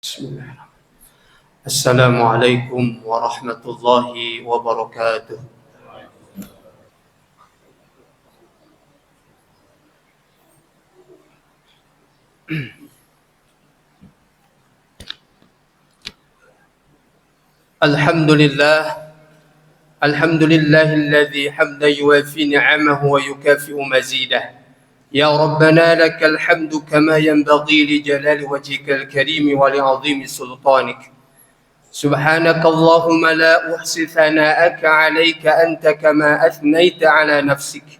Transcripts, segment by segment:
Bismillah. Assalamualaikum warahmatullahi wabarakatuh. Alhamdulillah. Alhamdulillahilladzi hamdan yuwafi ni'amahu wa yukafi'u mazidah. يا ربنا لك الحمد كما ينبغي لجلال وجهك الكريم ولعظيم سلطانك. سبحانك اللهم لا أحصي ثناءك عليك أنت كما أثنيت على نفسك.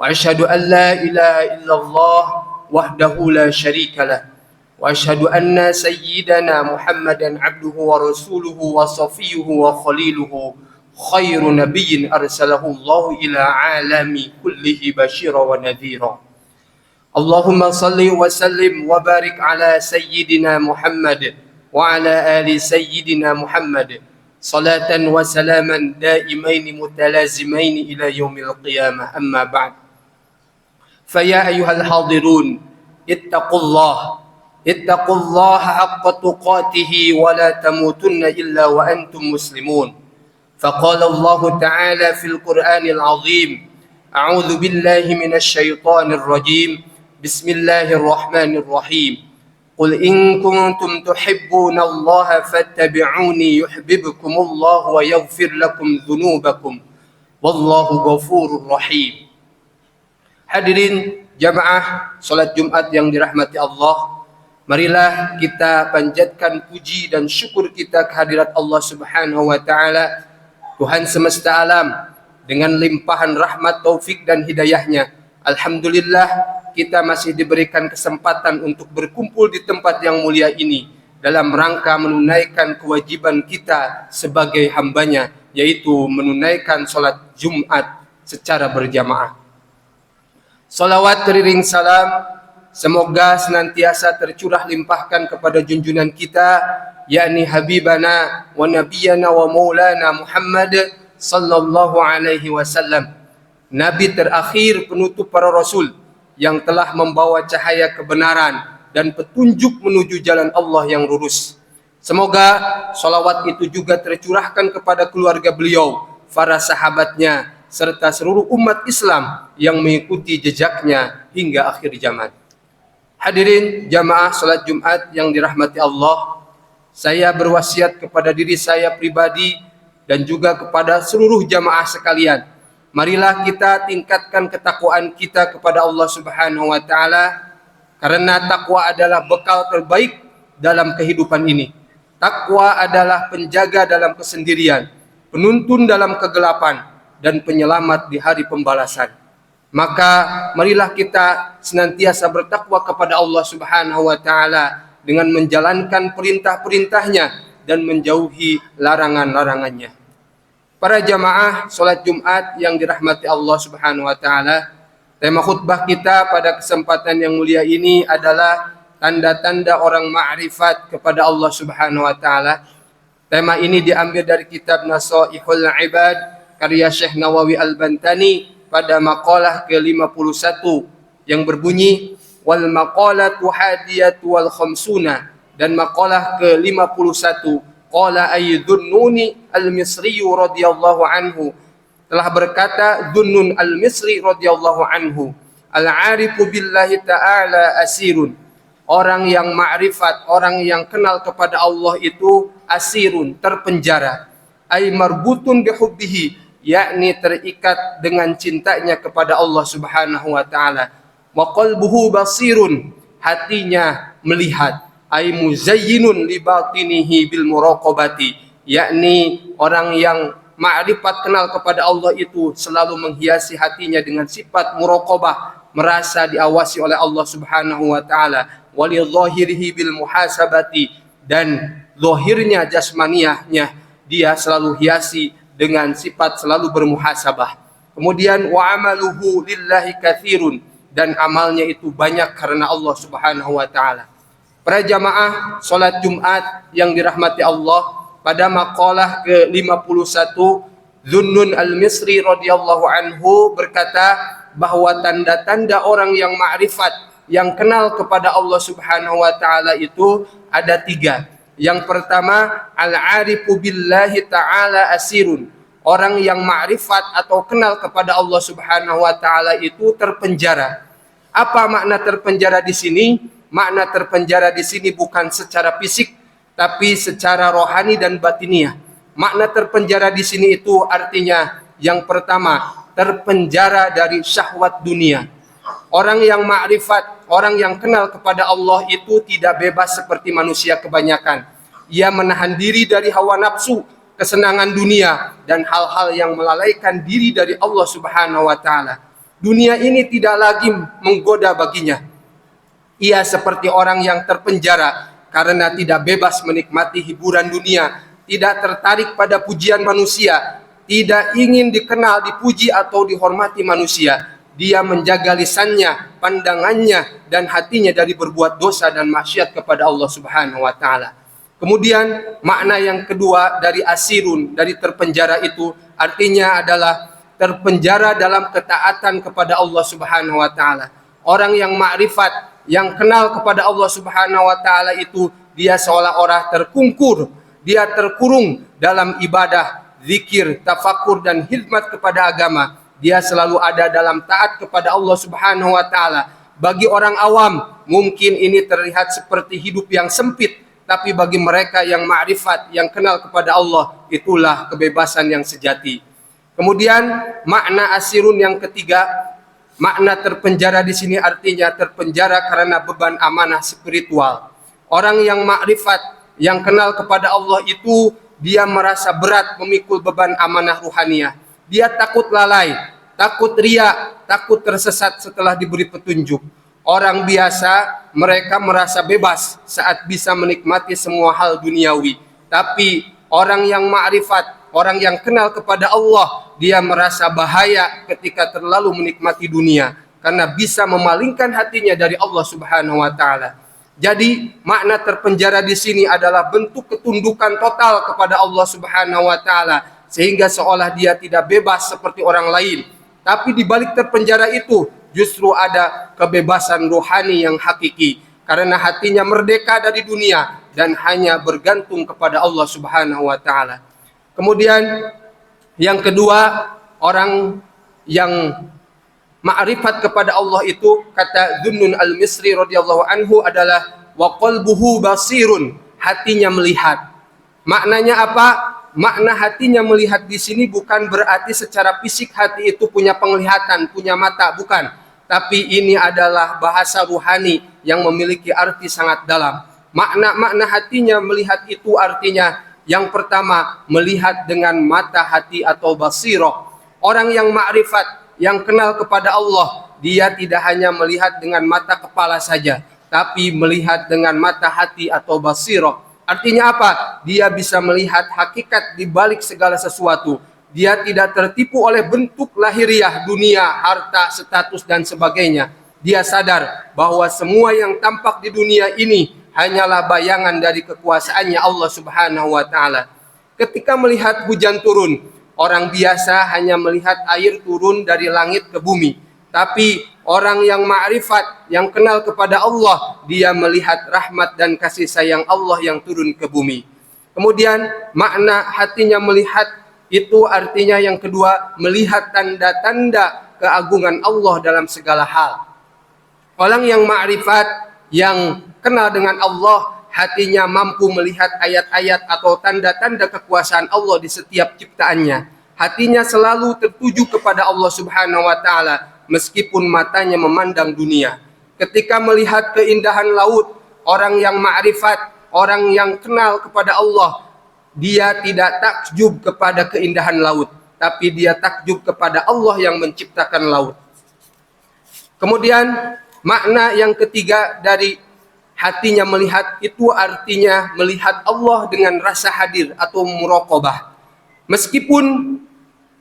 وأشهد أن لا إله إلا الله وحده لا شريك له. وأشهد أن سيدنا محمدا عبده ورسوله وصفيه وخليله خير نبي أرسله الله إلى عالم كله بشيرا ونذيرا. اللهم صل وسلم وبارك على سيدنا محمد وعلى آل سيدنا محمد صلاة وسلاما دائمين متلازمين إلى يوم القيامة. أما بعد، فيا أيها الحاضرون اتقوا الله حق تقاته ولا تموتن إلا وأنتم مسلمون. فقال الله تعالى في القرآن العظيم: أعوذ بالله من الشيطان الرجيم، بسم الله الرحمن الرحيم، قل إن كنتم تحبون الله فاتبعوني يحببكم الله ويغفر لكم ذنوبكم والله غفور رحيم. Hadirin jamaah salat Jumat yang dirahmati Allah, marilah kita panjatkan puji dan syukur kita kehadirat Allah Subhanahu wa taala, Tuhan semesta alam, dengan limpahan rahmat, taufik dan hidayahnya. Alhamdulillah, kita masih diberikan kesempatan untuk berkumpul di tempat yang mulia ini dalam rangka menunaikan kewajiban kita sebagai hambanya, yaitu menunaikan sholat Jumat secara berjamaah. Salawat teriring salam semoga senantiasa tercurah limpahkan kepada junjungan kita, yakni Habibana wa Nabiyana wa Maulana Muhammad sallallahu alaihi wasallam, Nabi terakhir penutup para Rasul yang telah membawa cahaya kebenaran dan petunjuk menuju jalan Allah yang lurus. Semoga salawat itu juga tercurahkan kepada keluarga beliau, para sahabatnya, serta seluruh umat Islam yang mengikuti jejaknya hingga akhir zaman. Hadirin jamaah salat Jumat yang dirahmati Allah, saya berwasiat kepada diri saya pribadi dan juga kepada seluruh jamaah sekalian, marilah kita tingkatkan ketakwaan kita kepada Allah Subhanahu wa taala, karena takwa adalah bekal terbaik dalam kehidupan ini. Takwa adalah penjaga dalam kesendirian, penuntun dalam kegelapan, dan penyelamat di hari pembalasan. Maka marilah kita senantiasa bertakwa kepada Allah Subhanahu wa taala dengan menjalankan perintah-perintahnya dan menjauhi larangan-larangannya. Para jamaah salat Jumat yang dirahmati Allah Subhanahu wa taala, tema khutbah kita pada kesempatan yang mulia ini adalah tanda-tanda orang ma'rifat kepada Allah Subhanahu wa taala. Tema ini diambil dari kitab Nasaihul Ibad karya Syekh Nawawi Al-Bantani pada maqalah ke-51 yang berbunyi wal maqalatu hadiyatu wal khamsuna, dan maqalah ke-51 qala Dhunnuni al-Misri radhiyallahu anhu, telah berkata Dhunnun al-Misri radhiyallahu anhu, al-arifu billahi ta'ala asirun, orang yang ma'rifat, orang yang kenal kepada Allah itu asirun, terpenjara, ay marbutun bihubbihi, yakni terikat dengan cintanya kepada Allah Subhanahu wa taala. Wa qalbuhu basirun, hatinya melihat, ay muzayyinun li batinihi bil muraqabati, yakni orang yang ma'rifat kenal kepada Allah itu selalu menghiasi hatinya dengan sifat muraqabah, merasa diawasi oleh Allah Subhanahu wa taala, wa li dhahirihi bil muhasabati, dan zahirnya jasmaniahnya dia selalu hiasi dengan sifat selalu bermuhasabah. Kemudian wa amaluhu lillahi katsirun, dan amalnya itu banyak karena Allah Subhanahu wa taala. Para jamaah salat Jumat yang dirahmati Allah, pada maqalah ke-51 Dhunnun al-Misri radhiyallahu anhu berkata bahwa tanda-tanda orang yang ma'rifat yang kenal kepada Allah Subhanahu wa taala itu ada 3. Yang pertama, al-arifu billahi ta'ala asirun. Orang yang ma'rifat atau kenal kepada Allah Subhanahu wa taala itu terpenjara. Apa makna terpenjara di sini? Makna terpenjara di sini bukan secara fisik, tapi secara rohani dan batiniah. Makna terpenjara di sini itu artinya yang pertama, terpenjara dari syahwat dunia. Orang yang ma'rifat, orang yang kenal kepada Allah itu tidak bebas seperti manusia kebanyakan. Ia menahan diri dari hawa nafsu, kesenangan dunia, dan hal-hal yang melalaikan diri dari Allah Subhanahu wa taala. Dunia ini tidak lagi menggoda baginya. Ia seperti orang yang terpenjara karena tidak bebas menikmati hiburan dunia, tidak tertarik pada pujian manusia, tidak ingin dikenal, dipuji atau dihormati manusia. Dia menjaga lisannya, pandangannya, dan hatinya dari berbuat dosa dan maksiat kepada Allah Subhanahu wa taala. Kemudian makna yang kedua dari asirun, dari terpenjara itu artinya adalah terpenjara dalam ketaatan kepada Allah Subhanahu wa taala. Orang yang ma'rifat, yang kenal kepada Allah Subhanahu wa taala itu dia seolah-olah terkungkur, dia terkurung dalam ibadah, zikir, tafakur, dan khidmat kepada agama. Dia selalu ada dalam taat kepada Allah Subhanahu wa taala. Bagi orang awam mungkin ini terlihat seperti hidup yang sempit, tapi bagi mereka yang ma'rifat, yang kenal kepada Allah, itulah kebebasan yang sejati. Kemudian makna asirun yang ketiga, makna terpenjara di sini artinya terpenjara karena beban amanah spiritual. Orang yang ma'rifat, yang kenal kepada Allah itu dia merasa berat memikul beban amanah ruhaniyah. Dia takut lalai, takut riya, takut tersesat setelah diberi petunjuk. Orang biasa mereka merasa bebas saat bisa menikmati semua hal duniawi. Tapi orang yang ma'rifat, orang yang kenal kepada Allah, dia merasa bahaya ketika terlalu menikmati dunia karena bisa memalingkan hatinya dari Allah Subhanahu wa taala. Jadi makna terpenjara di sini adalah bentuk ketundukan total kepada Allah Subhanahu wa taala, sehingga seolah dia tidak bebas seperti orang lain. Tapi di balik terpenjara itu justru ada kebebasan rohani yang hakiki, karena hatinya merdeka dari dunia dan hanya bergantung kepada Allah Subhanahu wa taala. Kemudian yang kedua, orang yang ma'rifat kepada Allah itu, kata Dhunnun al-Misri radhiyallahu anhu adalah wa qalbuhu basirun, hatinya melihat. Maknanya apa? Makna hatinya melihat di sini bukan berarti secara fisik hati itu punya penglihatan, punya mata, bukan. Tapi ini adalah bahasa ruhani yang memiliki arti sangat dalam. Makna hatinya melihat itu artinya yang pertama, melihat dengan mata hati atau basirah. Orang yang ma'rifat, yang kenal kepada Allah, dia tidak hanya melihat dengan mata kepala saja, tapi melihat dengan mata hati atau basirah. Artinya apa? Dia bisa melihat hakikat di balik segala sesuatu. Dia tidak tertipu oleh bentuk lahiriah dunia, harta, status, dan sebagainya. Dia sadar bahwa semua yang tampak di dunia ini hanyalah bayangan dari kekuasaannya Allah Subhanahu wa taala. Ketika melihat hujan turun, orang biasa hanya melihat air turun dari langit ke bumi. Tapi orang yang ma'rifat, yang kenal kepada Allah, dia melihat rahmat dan kasih sayang Allah yang turun ke bumi. Kemudian makna hatinya melihat itu artinya yang kedua, melihat tanda-tanda keagungan Allah dalam segala hal. Orang yang ma'rifat, yang kenal dengan Allah, hatinya mampu melihat ayat-ayat atau tanda-tanda kekuasaan Allah di setiap ciptaannya. Hatinya selalu tertuju kepada Allah Subhanahu wa taala meskipun matanya memandang dunia. Ketika melihat keindahan laut, orang yang ma'rifat, orang yang kenal kepada Allah, dia tidak takjub kepada keindahan laut, tapi dia takjub kepada Allah yang menciptakan laut. Kemudian makna yang ketiga dari hatinya melihat itu artinya melihat Allah dengan rasa hadir atau muraqabah. Meskipun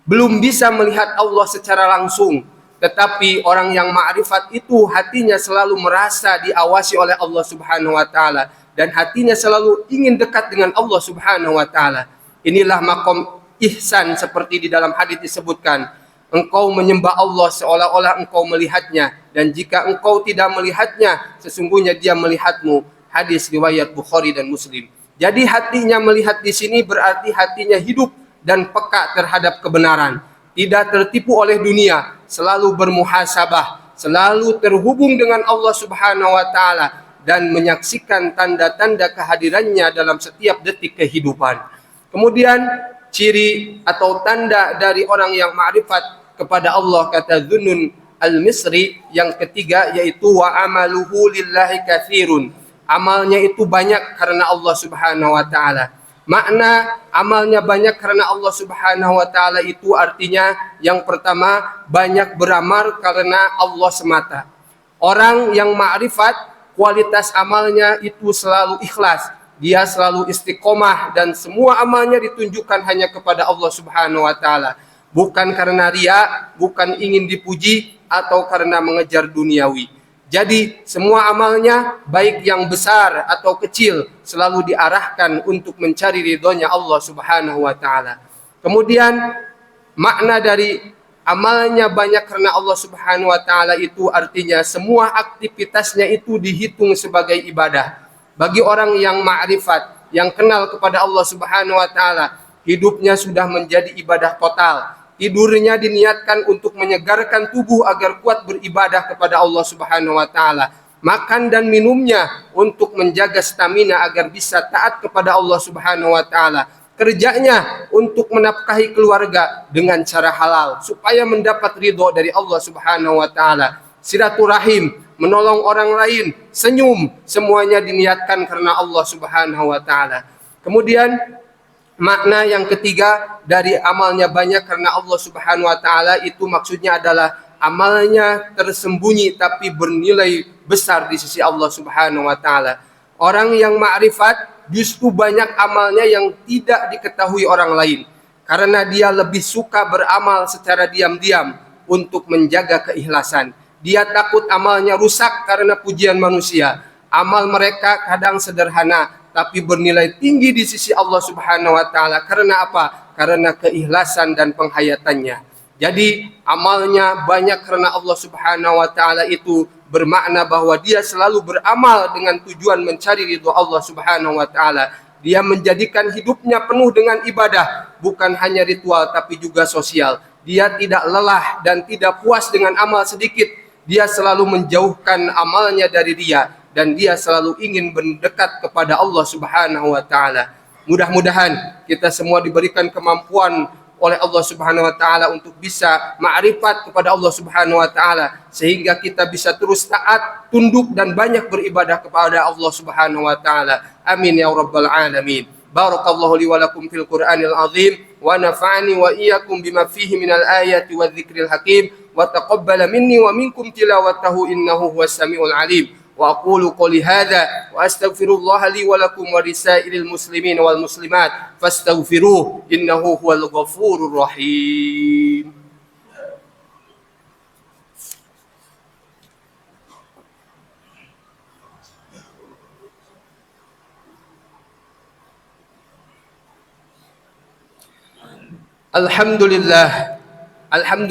belum bisa melihat Allah secara langsung, tetapi orang yang ma'rifat itu hatinya selalu merasa diawasi oleh Allah Subhanahu wa taala dan hatinya selalu ingin dekat dengan Allah Subhanahu wa taala. Inilah maqam ihsan seperti di dalam hadis disebutkan. Engkau menyembah Allah seolah-olah engkau melihatnya dan jika engkau tidak melihatnya, sesungguhnya dia melihatmu. Hadis riwayat Bukhari dan Muslim. Jadi hatinya melihat di sini berarti hatinya hidup dan peka terhadap kebenaran, tidak tertipu oleh dunia, selalu bermuhasabah, selalu terhubung dengan Allah Subhanahu wa taala dan menyaksikan tanda-tanda kehadirannya dalam setiap detik kehidupan. Kemudian ciri atau tanda dari orang yang ma'rifat kepada Allah, kata Zunnun Al-Misri, yang ketiga yaitu wa amaluhu lillahi katsirun. Amalnya itu banyak karena Allah Subhanahu wa taala. Makna amalnya banyak karena Allah Subhanahu wa taala itu artinya yang pertama, banyak beramal karena Allah semata. Orang yang ma'rifat, kualitas amalnya itu selalu ikhlas. Dia selalu istiqomah dan semua amalnya ditunjukkan hanya kepada Allah Subhanahu wa taala. Bukan karena riya, bukan ingin dipuji atau karena mengejar duniawi. Jadi semua amalnya, baik yang besar atau kecil, selalu diarahkan untuk mencari ridhonya Allah Subhanahu wa taala. Kemudian makna dari amalnya banyak karena Allah Subhanahu wa taala itu artinya semua aktivitasnya itu dihitung sebagai ibadah. Bagi orang yang ma'rifat, yang kenal kepada Allah Subhanahu wa taala, hidupnya sudah menjadi ibadah total. Tidurnya diniatkan untuk menyegarkan tubuh agar kuat beribadah kepada Allah Subhanahu wa taala. Makan dan minumnya untuk menjaga stamina agar bisa taat kepada Allah Subhanahu wa taala. Kerjanya untuk menafkahi keluarga dengan cara halal supaya mendapat ridho dari Allah Subhanahu wa taala. Silaturahim, menolong orang lain, senyum, semuanya diniatkan karena Allah Subhanahu wa taala. Kemudian makna yang ketiga dari amalnya banyak karena Allah Subhanahu wa taala itu maksudnya adalah amalnya tersembunyi tapi bernilai besar di sisi Allah Subhanahu wa taala. Orang yang ma'rifat justru banyak amalnya yang tidak diketahui orang lain karena dia lebih suka beramal secara diam-diam untuk menjaga keikhlasan. Dia takut amalnya rusak karena pujian manusia. Amal mereka kadang sederhana tapi bernilai tinggi di sisi Allah Subhanahu wa taala. Karena apa? Karena keikhlasan dan penghayatannya. Jadi amalnya banyak karena Allah Subhanahu wa taala itu bermakna bahwa dia selalu beramal dengan tujuan mencari ridho Allah Subhanahu wa taala. Dia menjadikan hidupnya penuh dengan ibadah, bukan hanya ritual tapi juga sosial. Dia tidak lelah dan tidak puas dengan amal sedikit. Dia selalu menjauhkan amalnya dari riya dan dia selalu ingin mendekat kepada Allah Subhanahu wa taala. Mudah-mudahan kita semua diberikan kemampuan oleh Allah Subhanahu wa taala untuk bisa ma'rifat kepada Allah Subhanahu wa taala sehingga kita bisa terus taat, tunduk dan banyak beribadah kepada Allah Subhanahu wa taala. Amin ya rabbal alamin. Barakallahu li wa lakum fil Qur'anil azim wa nafa'ani wa iyyakum bima fihi minal ayati wadh-dhikril hakim wa taqabbala minni wa minkum tilawatahu innahu huwas samiul alim. وأقول قولي هذا وأستغفر الله لي ولكم ولسائر المسلمين والمسلمات فاستغفروه إنه هو الغفور الرحيم. الحمد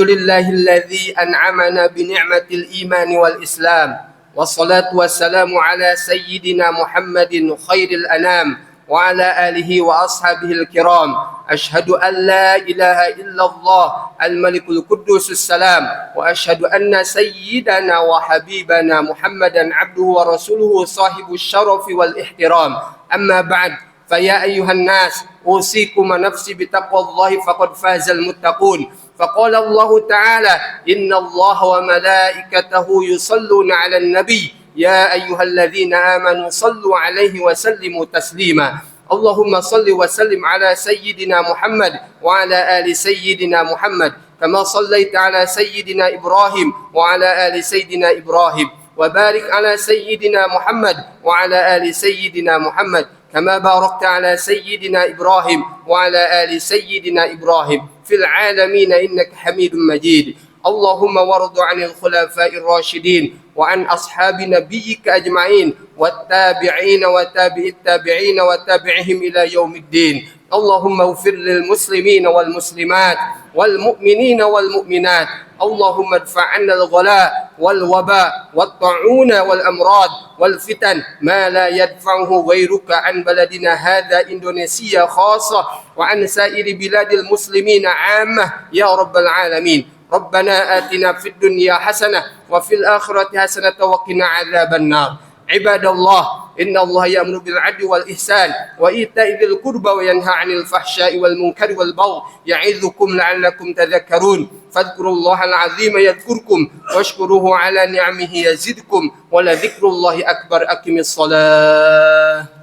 لله الذي أنعمنا بنعمة الإيمان والإسلام والصلاة والسلام على سيدنا محمد خير الأنام وعلى آله وأصحابه الكرام. أشهد أن لا إله إلا الله الملك القدوس السلام وأشهد أن سيدنا وحبيبنا محمدا عبده ورسوله صاحب الشرف والاحترام. أما بعد فيا أيها الناس أوصيكم ونفسي بتقوى الله فقد فاز المتقون. فقال الله تعالى إن الله وملائكته يصلون على النبي يا أيها الذين آمنوا صلوا عليه وسلموا تسليما. اللهم صل وسلم على سيدنا محمد وعلى آل سيدنا محمد كما صليت على سيدنا إبراهيم وعلى آل سيدنا إبراهيم وبارك على سيدنا محمد وعلى آل سيدنا محمد كما باركت على سيدنا إبراهيم وعلى آل سيدنا إبراهيم في العالمين إنك حميد مجيد. اللهم وارض عن الخلفاء الراشدين وعن أصحاب نبيك أجمعين والتابعين وتابع التابعين وتابعهم إلى يوم الدين. اللهم اغفر للمسلمين والمسلمات والمؤمنين والمؤمنات. اللهم ادفع عنا الغلاء والوباء والطاعون والأمراض والفتن ما لا يدفعه غيرك عن بلدنا هذا إندونيسيا خاصة وعن سائر بلاد المسلمين عامة يا رب العالمين. ربنا آتنا في الدنيا حسنة وفي الآخرة حسنة وقنا عذاب النار. عباد الله إن الله يأمر بالعدل والإحسان وإيتاء ذي القربى وينهى عن الفحشاء والمنكر والبغي يعظكم لعلكم تذكرون فاذكروا الله العظيم يذكركم واشكروه على نعمه يزدكم ولذكر الله أكبر. أقم الصلاة.